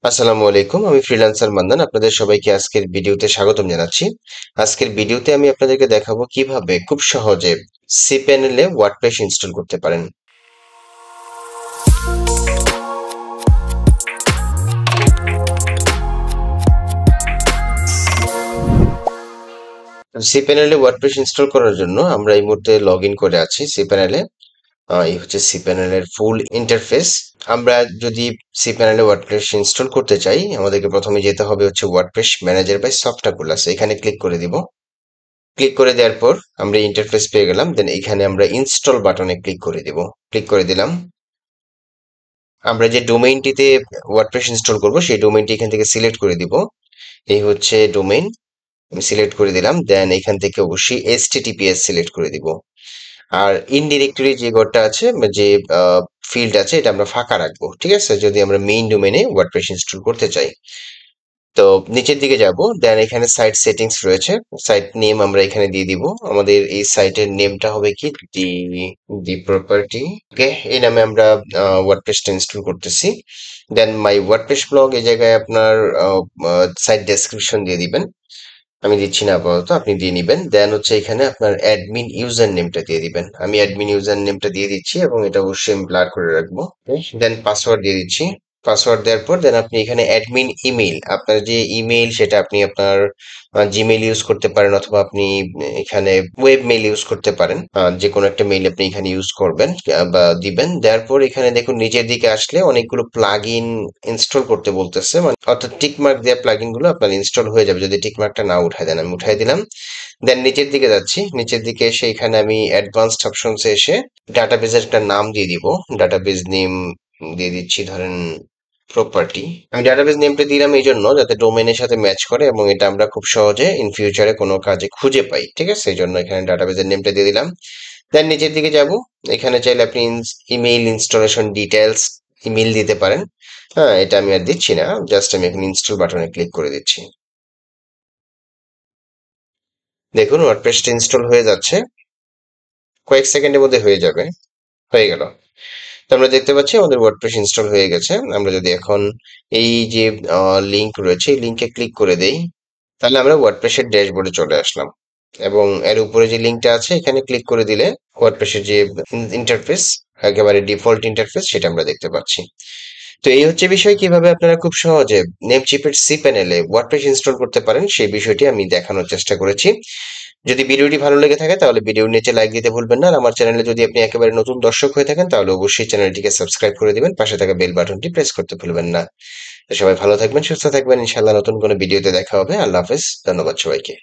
আসসালামু আলাইকুম। আমি ফ্রিল্যান্সার মান্নান। আপনাদের সবাইকে আজকের ভিডিওতে স্বাগতম জানাচ্ছি। আজকের ভিডিওতে আমি আপনাদেরকে দেখাবো কিভাবে খুব সহজে cPanel এ ওয়ার্ডপ্রেস ইনস্টল করতে পারেন। cPanel এ ওয়ার্ডপ্রেস ইনস্টল করার জন্য আমরা এই মুহূর্তে লগ ইন করে আছি cPanel এ। এই হচ্ছে cPanel এর ফুল ইন্টারফেস। আমরা যদি cPanel এ ওয়ার্ডপ্রেস ইনস্টল করতে চাই, আমাদেরকে প্রথমে যেতে হবে হচ্ছে ওয়ার্ডপ্রেস ম্যানেজার বাই সফটকুলাস। এখানে ক্লিক করে দিব। ক্লিক করে দেওয়ার পর আমরা ইন্টারফেস পেয়ে গেলাম। দেন এখানে আমরা ইনস্টল বাটনে ক্লিক করে দিব। ক্লিক করে দিলাম। আমরা যে ডোমেইনটিতে ওয়ার্ডপ্রেস ইনস্টল করব সেই ডোমেইনটি এখান থেকে সিলেক্ট করে দিব। এই হচ্ছে ডোমেইন। আমি সিলেক্ট করে দিলাম। দেন এখান থেকে অবশ্যই HTTPS সিলেক্ট করে দিব। আর ইনডিরেক্টরি যে ঘরটা আছে, যে ফিল্ড আছে, এটা আমরা ফাঁকা রাখবো। ঠিক আছে, যদি আমরা মেইন ডোমেইনে ওয়ার্ডপ্রেস ইনস্টল করতে চাই। তো নিচের দিকে যাব। দেন এখানে সাইট সেটিংস রয়েছে। সাইট নেম আমরা এখানে দিয়ে দিব। আমাদের এই সাইটের নেমটা হবে কি, দি দি প্রপার্টি। ওকে, এই নামে আমরা ওয়ার্ডপ্রেসটা ইনস্টল করতেছি। দেন মাই ওয়ার্ডপ্রেস ব্লগ, এই জায়গায় আপনার সাইট ডেসক্রিপশন দিয়ে দিবেন। আমি দিচ্ছি না আপাতত, আপনি দিয়ে নিবেন। দেন হচ্ছে এখানে আপনার অ্যাডমিন ইউজার নেমটা দিয়ে দিবেন। আমি অ্যাডমিন ইউজার নেমটা দিয়ে দিচ্ছি এবং এটা অবশ্যই আমি ব্লার করে রাখবো। দেন পাসওয়ার্ড দিয়ে দিচ্ছি। পাসওয়ার্ড দেওয়ার পর দেন আপনি এখানে অ্যাডমিন ইমেইল, আপনার যে ইমেইল সেটা আপনি আপনার জিমেইল ইউজ করতে পারেন, অথবা আপনি এখানে ওয়েব মেইল ইউজ করতে পারেন। যে কোনো একটা মেইল আপনি এখানে ইউজ করবেন বা দিবেন। দেওয়ার পর এখানে দেখুন নিচের দিকে আসলে অনেকগুলো প্লাগ ইন ইনস্টল করতে বলতেছে, মানে অর্থাৎ টিকমার্ক দেওয়া প্লাগ ইন গুলো আপনার ইনস্টল হয়ে যাবে যদি টিকমার্কটা না উঠায় দেন। আমি উঠাই দিলাম। দেন নিচের দিকে যাচ্ছি। নিচের দিকে এসে এখানে আমি অ্যাডভান্সড অপশনসে এসে ডাটাবেজের একটা নাম দিয়ে দিব। ডাটাবেজ নেম দিয়ে দিচ্ছি ধরেন প্রপার্টি। আমি ডাটাবেস নেমটা দিলাম এই জন্য যাতে ডোমেনের সাথে ম্যাচ করে এবং এটা আমরা খুব সহজে ইন ফিউচারে কোনো কাজে খুঁজে পাই। ঠিক আছে, এই জন্য এখানে ডাটাবেসের নেমটা দিয়ে দিলাম। দেন নিচের দিকে যাব। এখানে চাইলে আপনি ইমেইল ইনস্টলেশন ডিটেলস ইমেইল দিতে পারেন। হ্যাঁ, এটা আমি আর দিচ্ছি না, জাস্ট আমি এখন ইনস্টল বাটনে ক্লিক করে দিচ্ছি। দেখুন ওয়ার্ডপ্রেসটা ইনস্টল হয়ে যাচ্ছে, কয়েক সেকেন্ডের মধ্যে হয়ে যাবে। হয়ে গেল। তো আমরা দেখতে পাচ্ছি আমাদের ওয়ার্ডপ্রেস ইনস্টল হয়ে গেছে। আমরা যদি এখন এই যে লিংক রয়েছে এই লিংকে ক্লিক করে দেই, তাহলে আমরা ওয়ার্ডপ্রেসের ড্যাশবোর্ডে চলে আসলাম। এবং এর উপরে যে লিংকটা আছে এখানে ক্লিক করে দিলে ওয়ার্ডপ্রেসের যে ইন্টারফেস, একেবারে ডিফল্ট ইন্টারফেস, সেটা আমরা দেখতে পাচ্ছি। তো এই হচ্ছে বিষয়, কিভাবে আপনারা খুব সহজে নেমচিপের cPanel-এ ওয়ার্ডপ্রেস ইনস্টল করতে পারেন সেই বিষয়টি আমি দেখানোর চেষ্টা করেছি। যদি ভিডিওটি ভালো লেগে থাকে তাহলে ভিডিওর নিচে লাইক দিতে ভুলবেন না। আর আমার চ্যানেলে যদি আপনি একেবারে নতুন দর্শক হয়ে থাকেন তাহলে অবশ্যই চ্যানেলটিকে সাবস্ক্রাইব করে দিবেন, পাশে থাকা বেল বাটনটি প্রেস করতে ভুলবেন না। তো সবাই ভালো থাকবেন, সুস্থ থাকবেন। ইনশাআল্লাহ নতুন কোনো ভিডিওতে দেখা হবে। আল্লাহ হাফেজ। ধন্যবাদ সবাইকে।